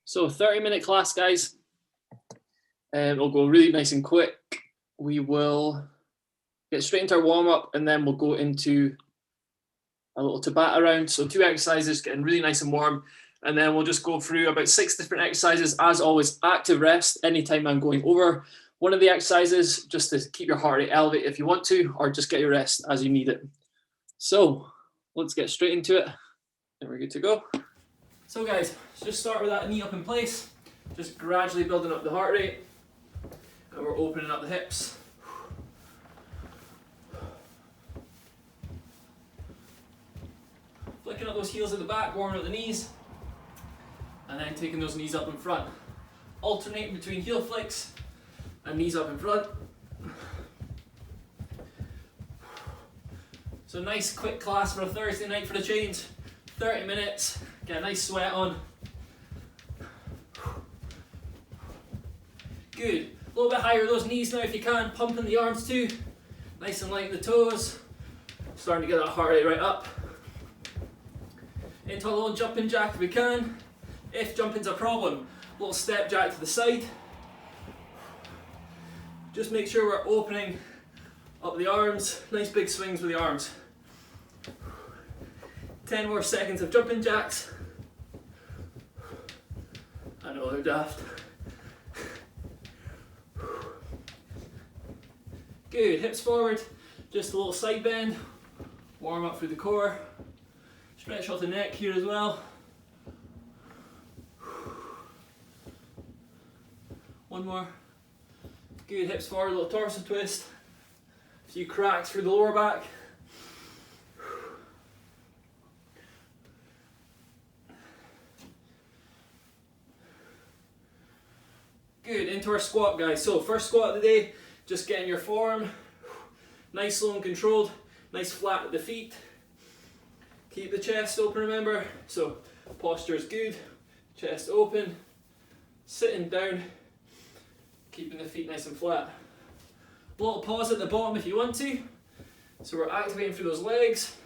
So 30-minute class, guys. It'll go really nice and quick. We will get straight into our warm-up and then we'll go into a little Tabata round. So 2 exercises, getting really nice and warm. And then we'll just go through about 6 different exercises. As always, active rest anytime I'm going over one of the exercises, just to keep your heart rate elevated if you want to, or just get your rest as you need it. So let's get straight into it. And we're good to go. So guys, just start with that knee up in place. Just gradually building up the heart rate. And we're opening up the hips. Flicking up those heels at the back, warming up the knees. And then taking those knees up in front. Alternating between heel flicks and knees up in front. So nice quick class for a Thursday night for the change. 30 minutes, get a nice sweat on. Good. A little bit higher those knees now if you can, pumping the arms too. Nice and light in the toes. Starting to get that heart rate right up. Into a little jumping jack if we can. If jumping's a problem, little step jack to the side. Just make sure we're opening up the arms. Nice big swings with the arms. 10 more seconds of jumping jacks. I know they're daft. Good, hips forward, just a little side bend. Warm up through the core. Stretch out the neck here as well. One more. Good, hips forward, a little torso twist. A few cracks through the lower back. Good, into our squat, guys. So first squat of the day, just getting your form. Nice, slow and controlled. Nice flat at the feet. Keep the chest open, remember. So posture is good. Chest open. Sitting down. Keeping the feet nice and flat. A little pause at the bottom if you want to. So we're activating through those legs.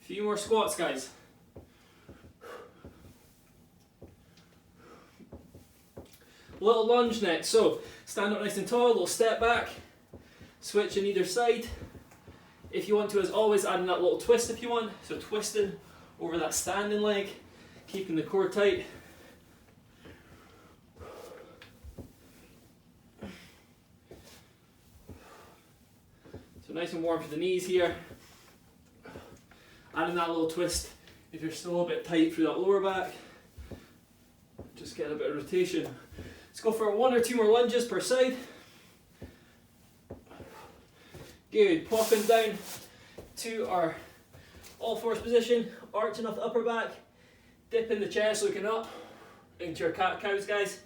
A few more squats, guys. Little lunge next. So stand up nice and tall, little step back. Switch on either side. If you want to, as always, adding that little twist if you want. So twisting over that standing leg, keeping the core tight. So nice and warm for the knees here. Adding that little twist if you're still a bit tight through that lower back. Just get a bit of rotation. Let's go for 1 or 2 more lunges per side. Good, popping down to our all fours position, arching off the upper back, dipping the chest, looking up into your cat-cows, guys.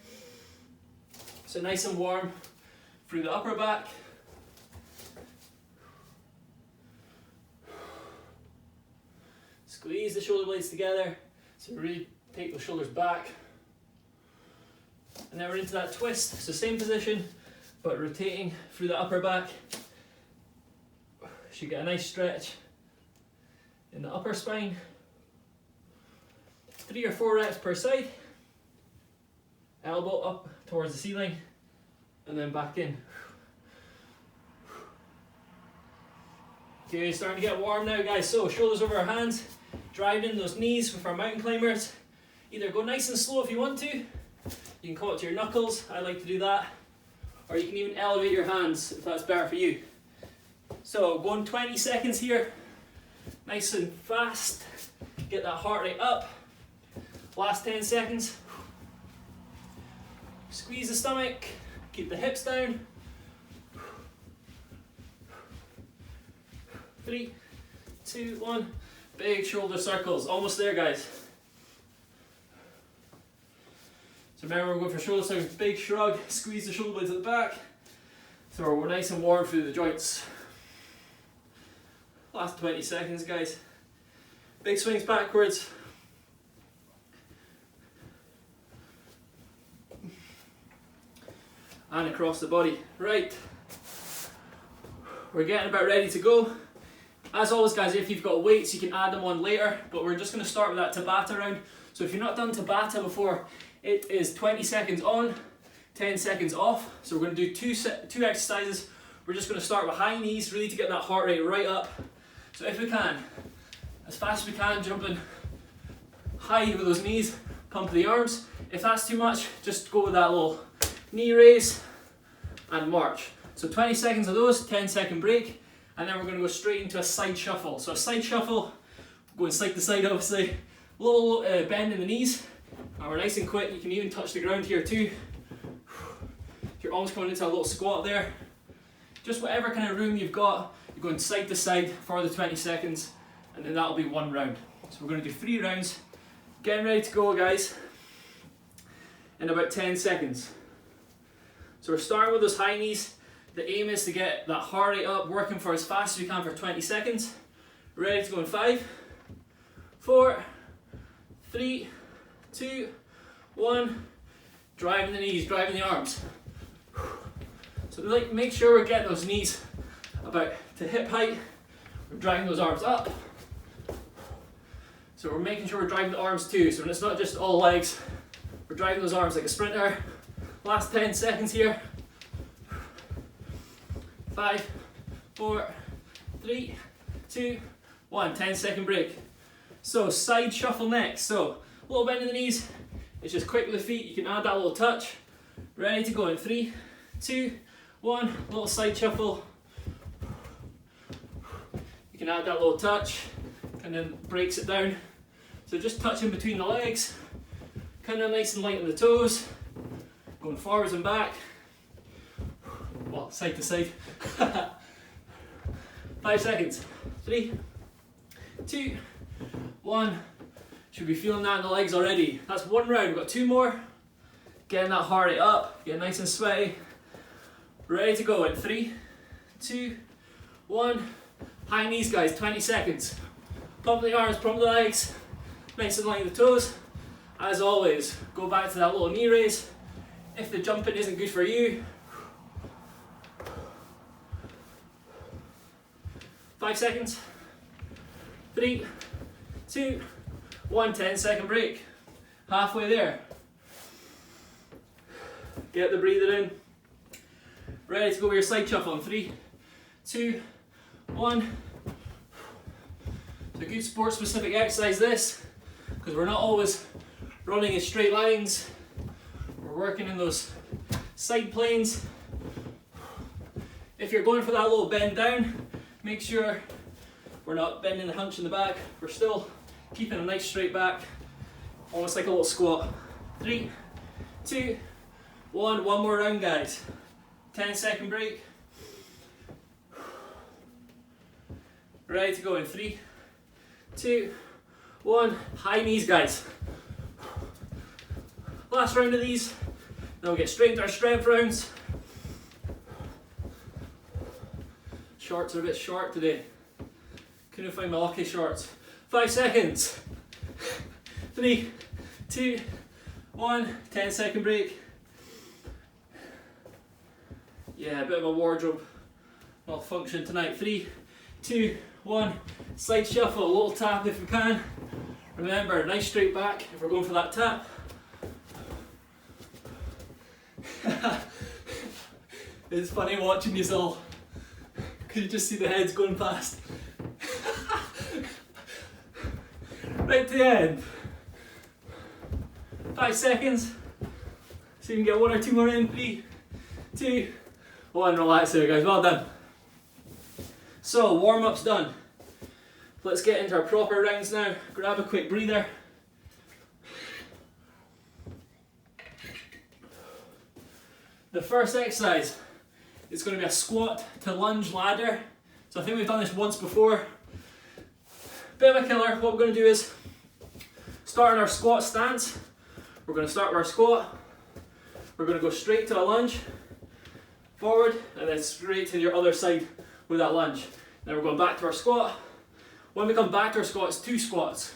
So nice and warm through the upper back. Squeeze the shoulder blades together, so really take the shoulders back. And then we're into that twist, so same position, but rotating through the upper back. Should get a nice stretch in the upper spine. 3 or 4 reps per side. Elbow up towards the ceiling, and then back in. Okay, starting to get warm now, guys. So shoulders over our hands, driving in those knees with our mountain climbers. Either go nice and slow if you want to. You can come up to your knuckles, I like to do that. Or you can even elevate your hands if that's better for you. So going 20 seconds here, nice and fast. Get that heart rate up. Last 10 seconds. Squeeze the stomach, keep the hips down. 3, 2, 1. Big shoulder circles, almost there, guys. So remember, we're going for shoulder circles, big shrug, squeeze the shoulder blades at the back. So we're nice and warm through the joints. Last 20 seconds, guys. Big swings backwards. And across the body. Right. We're getting about ready to go. As always guys, if you've got weights you can add them on later, but we're just going to start with that Tabata round. So if you're not done Tabata before, it is 20 seconds on, 10 seconds off. So we're going to do two exercises. We're just going to start with high knees, really to get that heart rate right up. So if we can, as fast as we can, jumping high with those knees, pump the arms. If that's too much, just go with that little knee raise and march. So 20 seconds of those, 10-second break, and then we're going to go straight into a side shuffle. So a side shuffle, going side to side obviously, little bend in the knees, and we're nice and quick. You can even touch the ground here too. You're almost coming into a little squat there. Just whatever kind of room you've got, you're going side to side for the 20 seconds, and then that'll be one round. So we're going to do 3 rounds. Getting ready to go guys, in about 10 seconds. So we're starting with those high knees. The aim is to get that heart rate up, working for as fast as we can for 20 seconds. Ready to go in 5, 4, 3, 2, 1. Driving the knees, driving the arms. So make sure we're getting those knees about to hip height. We're driving those arms up. So we're making sure we're driving the arms too. So when it's not just all legs, we're driving those arms like a sprinter. Last 10 seconds here. 5, 4, 3, 2, 1. 10-second break. So side shuffle next. So a little bend in the knees. It's just quick with the feet. You can add that little touch. Ready to go in 3, 2, 1. Little side shuffle. You can add that little touch and then breaks it down. So just touching between the legs. Kind of nice and light on the toes. Going forwards and back. Well, side to side. 5 seconds. 3, 2, 1. Should be feeling that in the legs already. That's one round. We've got 2 more. Getting that heart rate up. Getting nice and sweaty. Ready to go in 3, 2, 1. High knees guys, 20 seconds. Pump the arms, pump the legs. Nice and light on the toes. As always, go back to that little knee raise. If the jumping isn't good for you, 5 seconds. 3, 2, 1. 10-second break. Halfway there. Get the breather in. Ready to go with your side shuffle in 3, 2, 1. It's a good sport specific exercise this, because we're not always running in straight lines. We're working in those side planes. If you're going for that little bend down, make sure we're not bending the hunch in the back. We're still keeping a nice straight back, almost like a little squat. 3, 2, 1. One more round guys. 10-second break. Ready to go in 3, 2, 1. High knees guys. Last round of these. Then we'll get straight into our strength rounds. Shorts are a bit short today. Couldn't find my lucky shorts. 5 seconds. 3, 2, 1. 10-second break. Yeah, a bit of a wardrobe malfunction tonight. 3, 2, 1. Side shuffle, a little tap if we can. Remember, nice straight back if we're going for that tap. It's funny watching you all. Could you just see the heads going past? Right to the end. 5 seconds. So you can get 1 or 2 more in. 3, 2, 1. Relax there guys, well done. So warm-up's done. Let's get into our proper rounds now. Grab a quick breather. The first exercise is going to be a squat to lunge ladder. So I think we've done this once before. Bit of a killer. What we're going to do is start in our squat stance. We're going to start with our squat. We're going to go straight to a lunge, forward, and then straight to your other side with that lunge. Then we're going back to our squat. When we come back to our squat, it's 2 squats.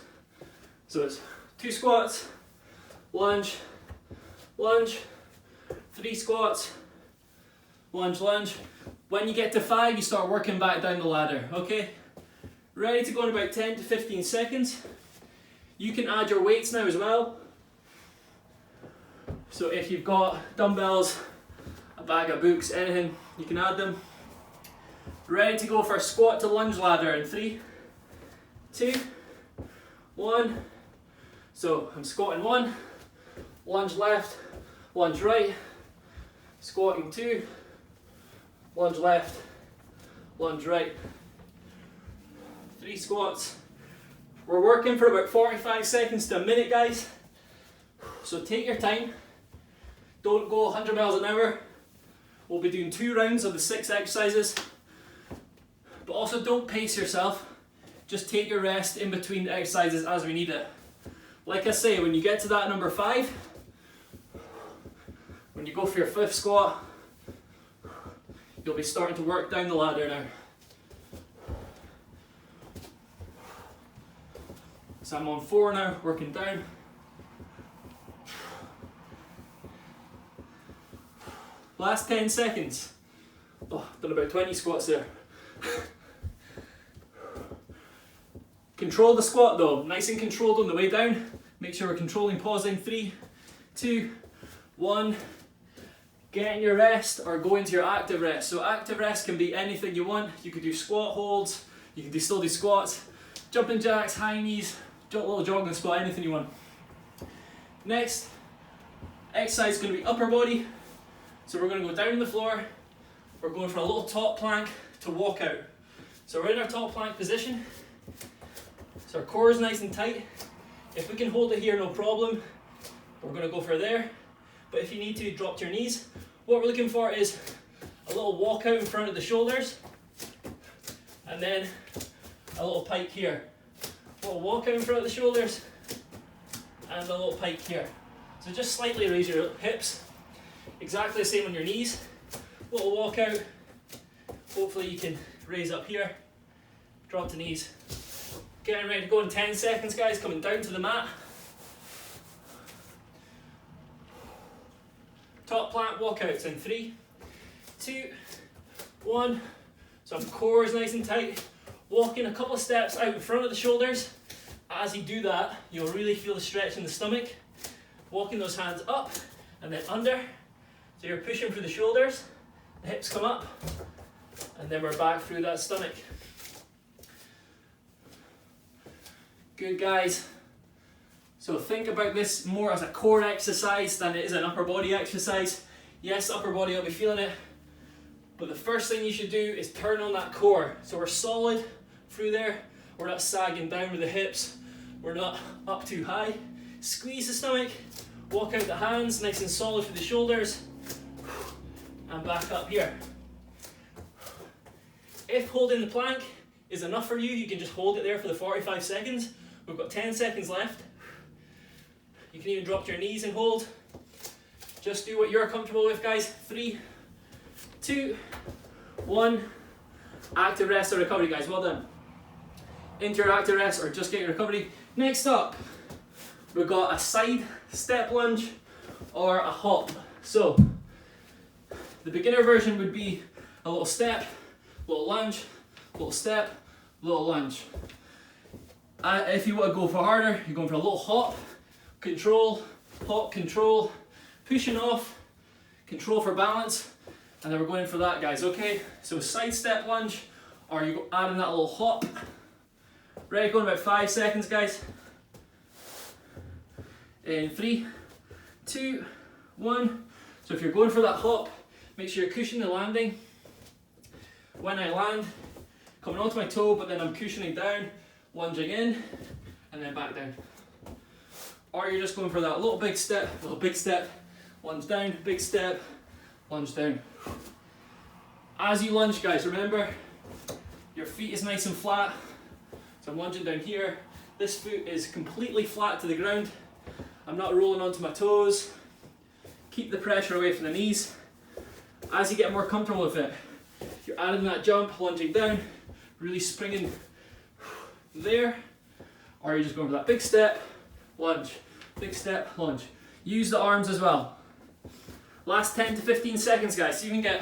So it's 2 squats, lunge, lunge, 3 squats, lunge, lunge. When you get to 5, you start working back down the ladder, okay? Ready to go in about 10 to 15 seconds. You can add your weights now as well. So if you've got dumbbells, a bag of books, anything, you can add them. Ready to go for a squat to lunge ladder in 3, 2, 1. So I'm squatting 1, lunge left, lunge right, squatting 2, lunge left, lunge right. 3 squats. We're working for about 45 seconds to a minute, guys. So take your time. Don't go 100 miles an hour. We'll be doing 2 rounds of the 6 exercises. But also don't pace yourself. Just take your rest in between the exercises as we need it. Like I say, when you get to that number 5, when you go for your 5th squat, you'll be starting to work down the ladder now. So I'm on 4 now, working down. Last 10 seconds. Oh, done about 20 squats there. Control the squat though, nice and controlled on the way down. Make sure we're controlling, pausing. 3, 2, 1. Get in your rest or go into your active rest. So active rest can be anything you want. You could do squat holds, you can still do squats, jumping jacks, high knees, little jogging squat, anything you want. Next exercise is going to be upper body. So we're going to go down on the floor. We're going for a little top plank to walk out. So we're in our top plank position. So our core is nice and tight. If we can hold it here, no problem. We're going to go for there. But if you need to, drop to your knees. What we're looking for is a little walk out in front of the shoulders. And then a little pike here. A little walk out in front of the shoulders. And a little pike here. So just slightly raise your hips. Exactly the same on your knees. Little walk out. Hopefully you can raise up here. Drop to knees. Getting ready to go in 10 seconds, guys. Coming down to the mat. Top plank walkouts in 3, 2, 1. So our core is nice and tight. Walking a couple of steps out in front of the shoulders. As you do that, you'll really feel the stretch in the stomach. Walking those hands up and then under. So you're pushing through the shoulders, the hips come up, and then we're back through that stomach. Good, guys. So think about this more as a core exercise than it is an upper body exercise. Yes, upper body, I'll be feeling it. But the first thing you should do is turn on that core. So we're solid through there. We're not sagging down with the hips. We're not up too high. Squeeze the stomach. Walk out the hands, nice and solid through the shoulders. And back up here. If holding the plank is enough for you, you can just hold it there for the 45 seconds. We've got 10 seconds left. You can even drop to your knees and hold. Just do what you're comfortable with, guys. 3, 2, 1. Active rest or recovery, guys. Well done. Into your active rest or just get your recovery. Next up, we've got a side step lunge or a hop. So, the beginner version would be a little step, little lunge, little step, little lunge. If you want to go for harder, you're going for a little hop, control, hop, control, pushing off, control for balance, and then we're going for that, guys, okay? So side step lunge, or you go adding that little hop. Ready, going about 5 seconds, guys. In 3, 2, 1. So if you're going for that hop, make sure you're cushioning the landing. When I land, coming onto my toe, but then I'm cushioning down, lunging in, and then back down. Or you're just going for that little big step, lunge down, big step, lunge down. As you lunge, guys, remember, your feet is nice and flat. So I'm lunging down here. This foot is completely flat to the ground. I'm not rolling onto my toes. Keep the pressure away from the knees. As you get more comfortable with it, you're adding that jump, lunging down, really springing there, or you're just going for that big step, lunge, big step, lunge. Use the arms as well. Last 10 to 15 seconds, guys, so you can get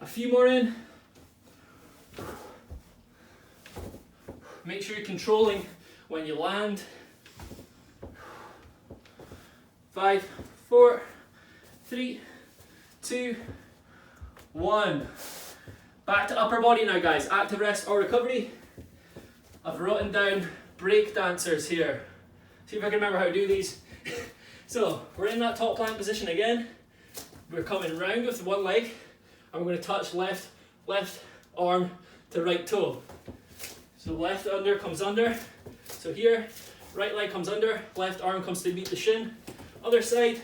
a few more in. Make sure you're controlling when you land. 5, 4, 3, 2, 1. Back to upper body now, guys. Active rest or recovery. I've written down break dancers here. See if I can remember how to do these. So we're in that top plank position again. We're coming round with one leg, and we're going to touch left arm to right toe. So left under comes under. So here, right leg comes under, left arm comes to meet the shin. Other side,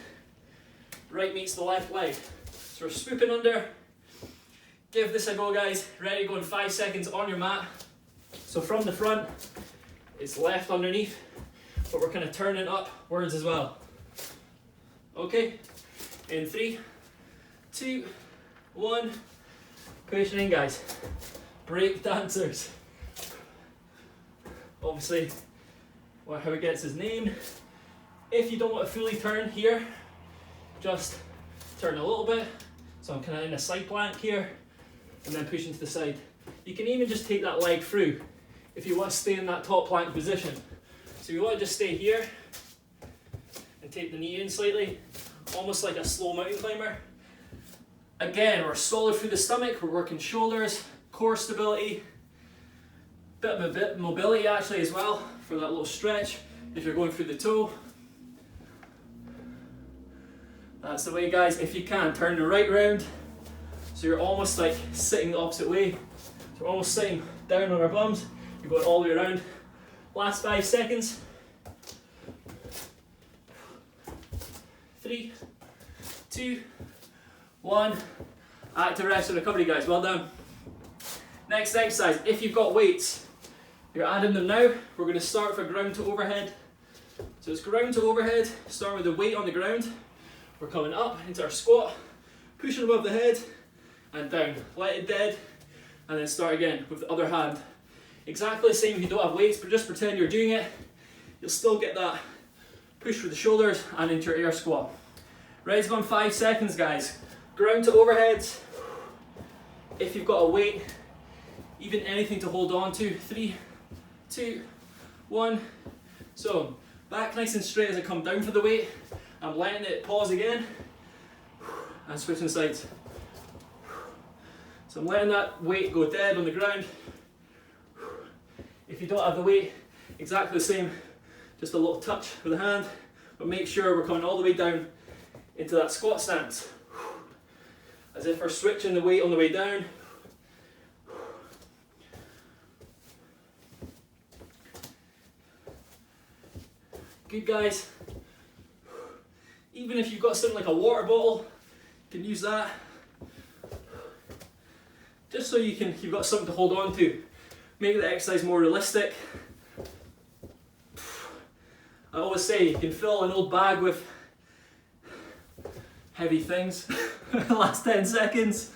right meets the left leg. So we're swooping under. Give this a go, guys. Ready to go in 5 seconds on your mat. So from the front, it's left underneath, but we're kind of turning upwards as well. Okay, in 3, 2, 1. Cushioning, guys. Break dancers. Obviously, how it gets his name. If you don't want to fully turn here, just turn a little bit. So I'm kind of in a side plank here, and then pushing to the side. You can even just take that leg through if you want to stay in that top plank position. So you want to just stay here and take the knee in slightly, almost like a slow mountain climber. Again, we're solid through the stomach, we're working shoulders, core stability, bit of mobility actually as well for that little stretch if you're going through the toe. That's the way, guys. If you can, turn the right round so you're almost like sitting the opposite way. So we're almost sitting down on our bums, you're going all the way around. Last 5 seconds. 3, 2, 1. Active rest and recovery, guys. Well done. Next exercise, if you've got weights, you're adding them now. We're going to start for ground to overhead. So it's ground to overhead, start with the weight on the ground. We're coming up into our squat, pushing above the head and down. Let it dead and then start again with the other hand. Exactly the same if you don't have weights, but just pretend you're doing it. You'll still get that push through the shoulders and into your air squat. Ready to go in 5 seconds, guys. Ground to overheads. If you've got a weight, even anything to hold on to. 3, 2, 1. So back nice and straight as I come down for the weight. I'm letting it pause again and switching sides. So I'm letting that weight go dead on the ground. If you don't have the weight, exactly the same, just a little touch with the hand, but make sure we're coming all the way down into that squat stance. As if we're switching the weight on the way down. Good, guys. Even if you've got something like a water bottle, you can use that. Just so you've got something to hold on to. Make the exercise more realistic. I always say you can fill an old bag with heavy things. Last 10 seconds.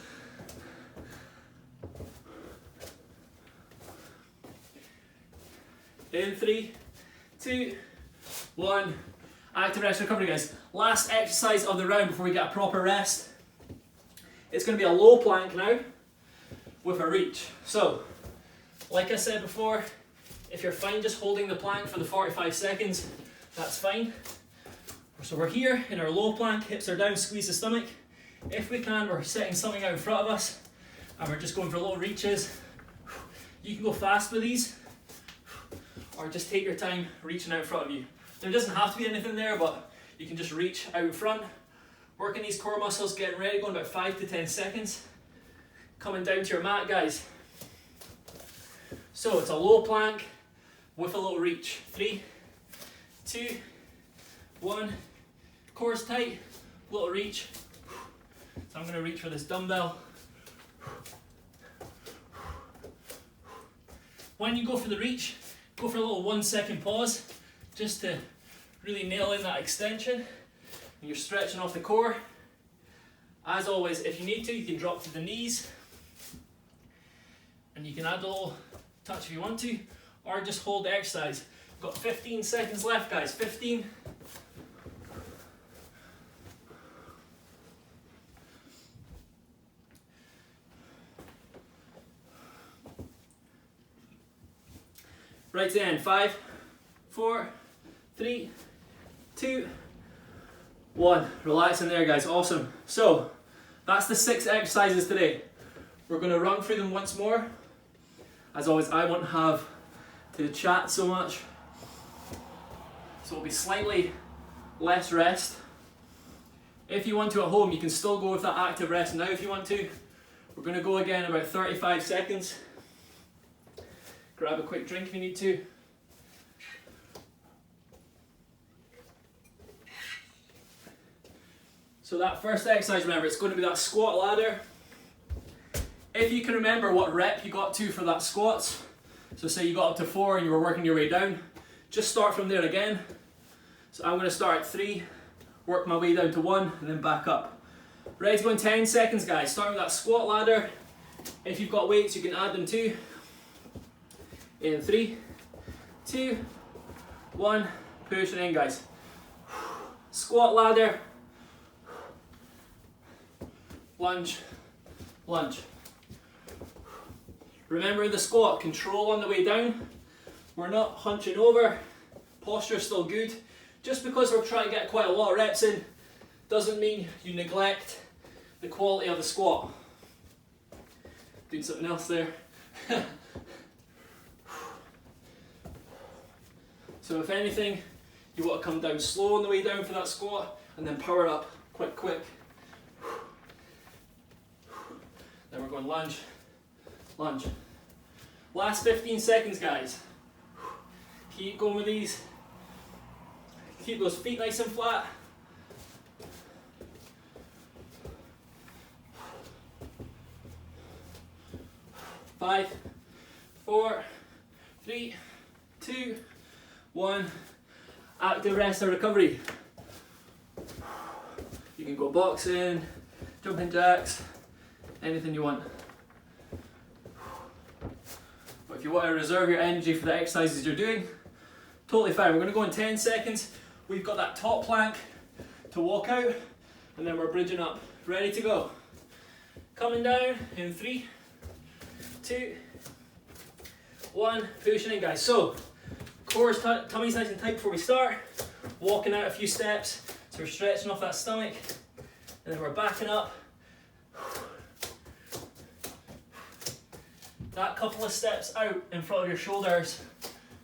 In 3, 2, 1. Active rest recovery, guys. Last exercise of the round before we get a proper rest. It's going to be a low plank now with a reach. So, like I said before, if you're fine just holding the plank for the 45 seconds, that's fine. So we're here in our low plank, hips are down, squeeze the stomach. If we can, we're setting something out in front of us and we're just going for little reaches. You can go fast with these or just take your time reaching out in front of you. There doesn't have to be anything there, but you can just reach out in front. Working these core muscles, getting ready, going about 5 to 10 seconds. Coming down to your mat, guys. So it's a low plank with a little reach. 3, 2, 1. Core's tight, little reach. So I'm going to reach for this dumbbell. When you go for the reach, go for a little 1 second pause, just to really nail in that extension. And you're stretching off the core. As always, if you need to, you can drop to the knees. And you can add a little touch if you want to, or just hold the exercise. Got 15 seconds left, guys. 15. Right to the end. 5, 4, 3, 2, 1. Relax in there, guys. Awesome. So that's the 6 exercises today. We're going to run through them once more. As always, I won't have to chat so much, so it'll be slightly less rest. If you want to at home, you can still go with that active rest now if you want to. We're going to go again about 35 seconds. Grab a quick drink if you need to. So that first exercise, remember, it's going to be that squat ladder. If you can remember what rep you got to for that squats, so say you got up to 4 and you were working your way down, just start from there again. So I'm going to start at 3, work my way down to 1, and then back up. Ready to go in 10 seconds, guys. Starting with that squat ladder. If you've got weights, you can add them too. In 3, 2, 1, push it in, guys. Squat ladder. Lunge, lunge. Remember the squat, control on the way down. We're not hunching over, posture's still good. Just because we're trying to get quite a lot of reps in, doesn't mean you neglect the quality of the squat. Doing something else there. So if anything, you want to come down slow on the way down for that squat, and then power up quick. Then we're going lunge, lunge. Last 15 seconds, guys. Keep going with these. Keep those feet nice and flat. Five, 4, 3, 2, 1. Active rest or recovery. You can go boxing, jumping jacks, anything you want. But if you want to reserve your energy for the exercises you're doing, totally fine. We're going to go in 10 seconds. We've got that top plank to walk out, and then we're bridging up. Ready to go. Coming down in 3, 2, 1. Pushing in, guys. So, core's tummy's nice and tight before we start. Walking out a few steps, so we're stretching off that stomach, and then we're backing up. That couple of steps out in front of your shoulders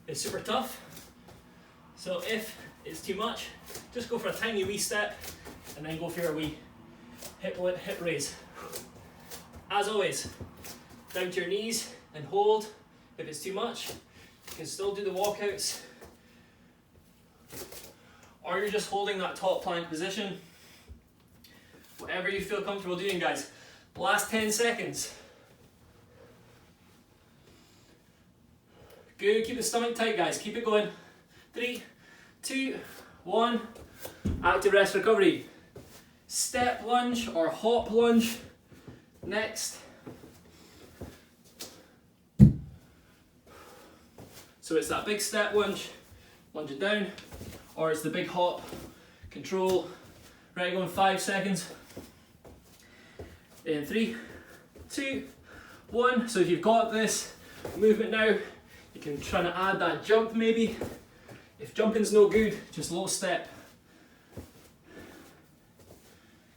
is super tough. So if it's too much, just go for a tiny wee step and then go for your wee hip raise. As always, down to your knees and hold. If it's too much, you can still do the walkouts. Or you're just holding that top plank position. Whatever you feel comfortable doing, guys. Last 10 seconds. Good, keep the stomach tight, guys. Keep it going. 3, 2, 1. Active rest recovery. Step lunge or hop lunge. Next. So it's that big step lunge, lunge it down, or it's the big hop, control. Ready, go in 5 seconds. In 3, 2, 1. So if you've got this movement now, you can try to add that jump maybe. If jumping's no good, just low step.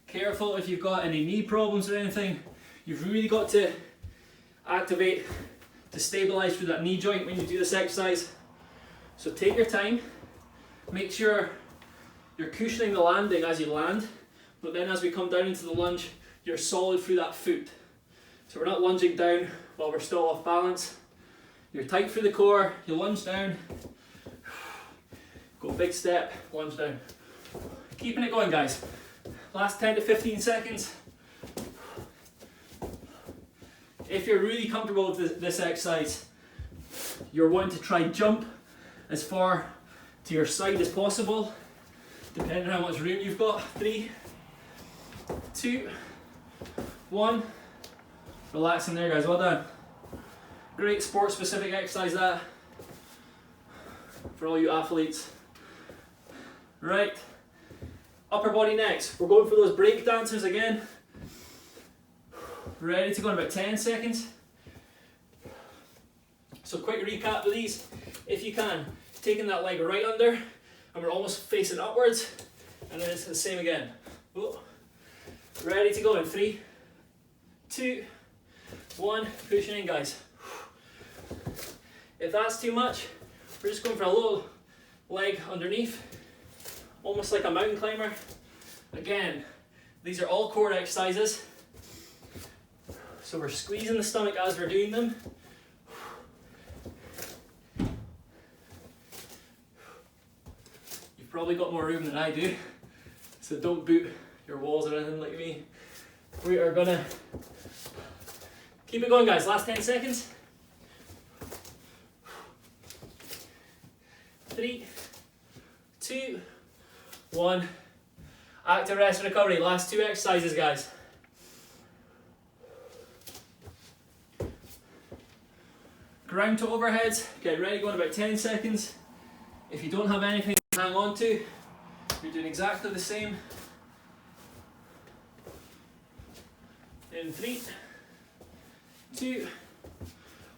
Careful if you've got any knee problems or anything. You've really got to activate to stabilize through that knee joint when you do this exercise. So take your time. Make sure you're cushioning the landing as you land, but then as we come down into the lunge, you're solid through that foot. So we're not lunging down while we're still off balance. You're tight through the core, you lunge down, go big step, lunge down. Keeping it going, guys. Last 10 to 15 seconds. If you're really comfortable with this exercise, you're wanting to try jump as far to your side as possible, depending on how much room you've got. 3, 2, 1. Relax in there, guys. Well done. Great sport-specific exercise that for all you athletes. Right, upper body next. We're going for those break dancers again. Ready to go in about 10 seconds. So quick recap with these. If you can, taking that leg right under, and we're almost facing upwards, and then it's the same again. Oh. Ready to go in 3, 2, 1, pushing in, guys. If that's too much, we're just going for a little leg underneath, almost like a mountain climber. Again, these are all core exercises, so we're squeezing the stomach as we're doing them. You've probably got more room than I do, so don't boot your walls or anything like me. We are gonna keep it going, guys. Last 10 seconds. 3, 2, 1. Active rest and recovery. Last 2 exercises, guys. Ground to overheads. Get ready, go in about 10 seconds. If you don't have anything to hang on to, you're doing exactly the same. In 3, 2,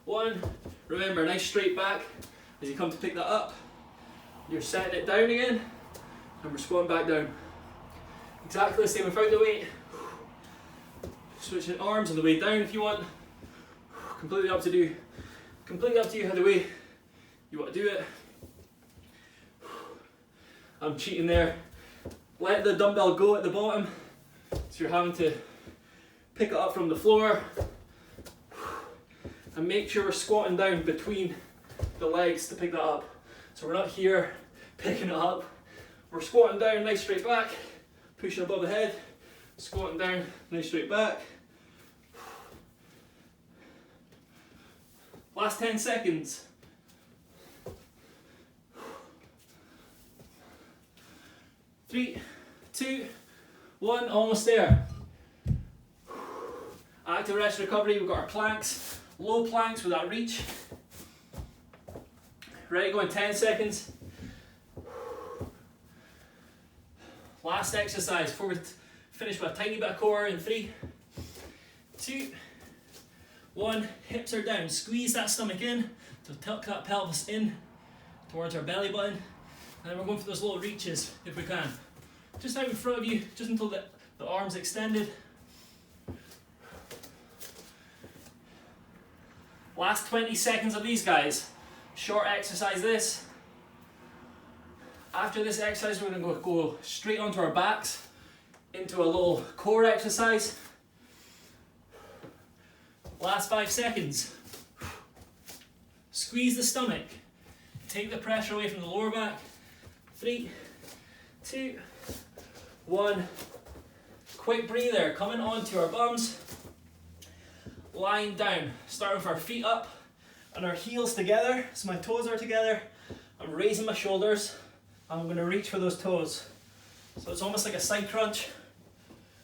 1. Remember, nice straight back as you come to pick that up. You're setting it down again, and we're squatting back down. Exactly the same without the weight. Switching arms on the way down if you want. Completely up to you. Completely up to you how the way you want to do it. I'm cheating there. Let the dumbbell go at the bottom, so you're having to pick it up from the floor. And make sure we're squatting down between the legs to pick that up. So we're not here picking it up. We're squatting down, nice straight back, pushing above the head, squatting down, nice straight back. Last 10 seconds. 3, 2, 1, almost there. Active rest recovery, we've got our planks, low planks with that reach. Ready, go in 10 seconds. Last exercise before we finish with a tiny bit of core in 3, 2, 1. Hips are down. Squeeze that stomach in to tuck that pelvis in towards our belly button. And then we're going for those little reaches if we can. Just out in front of you, just until the arm's extended. Last 20 seconds of these, guys. Short exercise this. After this exercise, we're going to go straight onto our backs into a little core exercise. Last 5 seconds. Squeeze the stomach. Take the pressure away from the lower back. 3, 2, 1. Quick breather. Coming onto our bums. Lying down. Starting with our feet up and our heels together. So my toes are together. I'm raising my shoulders. I'm going to reach for those toes. So it's almost like a side crunch.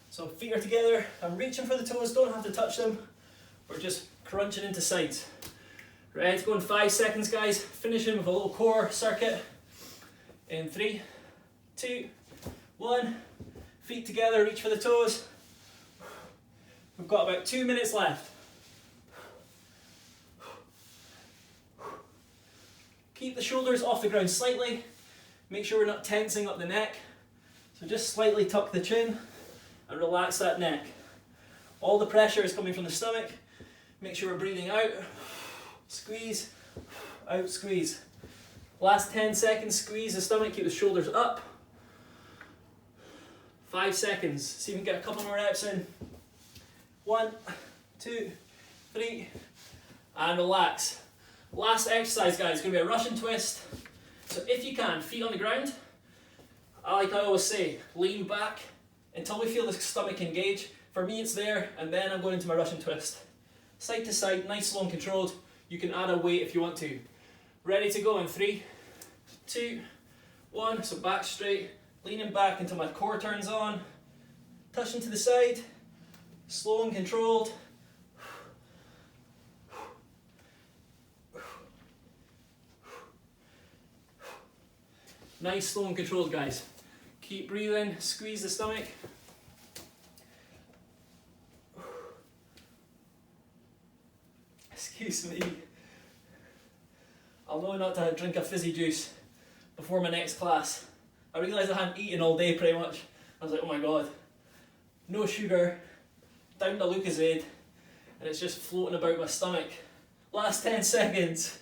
So feet are together. I'm reaching for the toes. Don't have to touch them. We're just crunching into sides. Ready to go in 5 seconds, guys. Finishing with a little core circuit. In 3, 2, 1. Feet together, reach for the toes. We've got about 2 minutes left. Keep the shoulders off the ground slightly. Make sure we're not tensing up the neck. So just slightly tuck the chin and relax that neck. All the pressure is coming from the stomach. Make sure we're breathing out. Squeeze, out, squeeze. Last 10 seconds, squeeze the stomach, keep the shoulders up. 5 seconds, see if we can get a couple more reps in. 1, 2, 3, and relax. Last exercise, guys, is going to be a Russian twist. So if you can, feet on the ground. Like I always say, lean back until we feel the stomach engage. For me, it's there, and then I'm going into my Russian twist. Side to side, nice, slow and controlled. You can add a weight if you want to. Ready to go in 3, 2, 1. So back straight, leaning back until my core turns on. Touching to the side, slow and controlled. Nice, slow and controlled, guys. Keep breathing, squeeze the stomach. Excuse me. I'll know not to drink a fizzy juice before my next class. I realised I hadn't eaten all day pretty much. I was like, oh my god, no sugar, down the Lucozade, and it's just floating about my stomach. Last 10 seconds.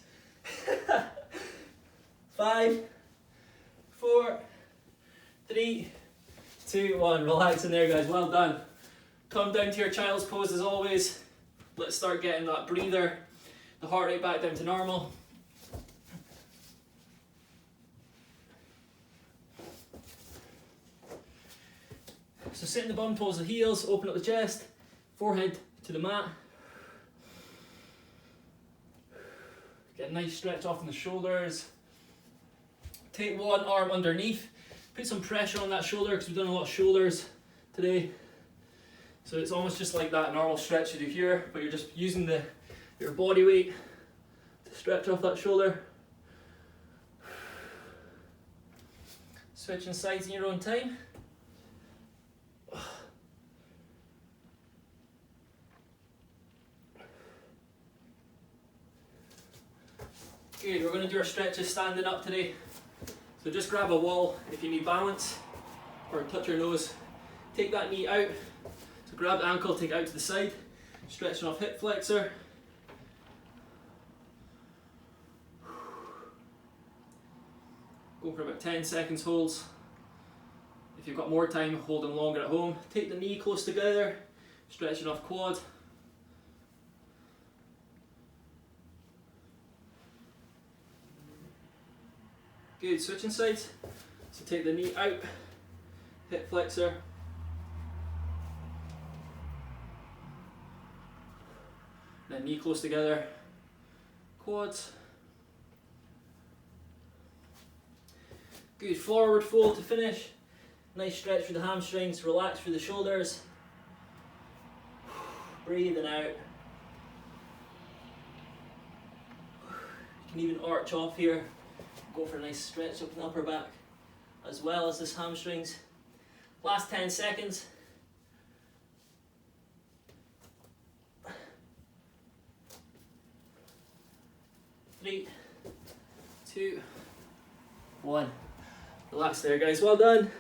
5, 4, 3, 2, 1. Relax in there, guys. Well done. Come down to your child's pose as always. Let's start getting that breather, the heart rate back down to normal. So sit in the bum, toes the heels, open up the chest, forehead to the mat. Get a nice stretch off in the shoulders. Take one arm underneath. Put some pressure on that shoulder because we've done a lot of shoulders today. So it's almost just like that normal stretch you do here, but you're just using your body weight to stretch off that shoulder. Switching sides in your own time. Good, we're going to do our stretches standing up today. So just grab a wall if you need balance, or touch your nose. Take that knee out. So grab the ankle, take it out to the side. Stretching off hip flexor. Go for about 10 seconds holds. If you've got more time, hold them longer at home. Take the knee close together, stretching off quad. Good, switching sides. So take the knee out, hip flexor. Then knee close together, quads. Good, forward fold to finish. Nice stretch through the hamstrings, relax through the shoulders. Breathing out. You can even arch off here. Go for a nice stretch up the upper back as well as this hamstrings. Last 10 seconds. 3, 2, 1. Relax there, guys. Well done.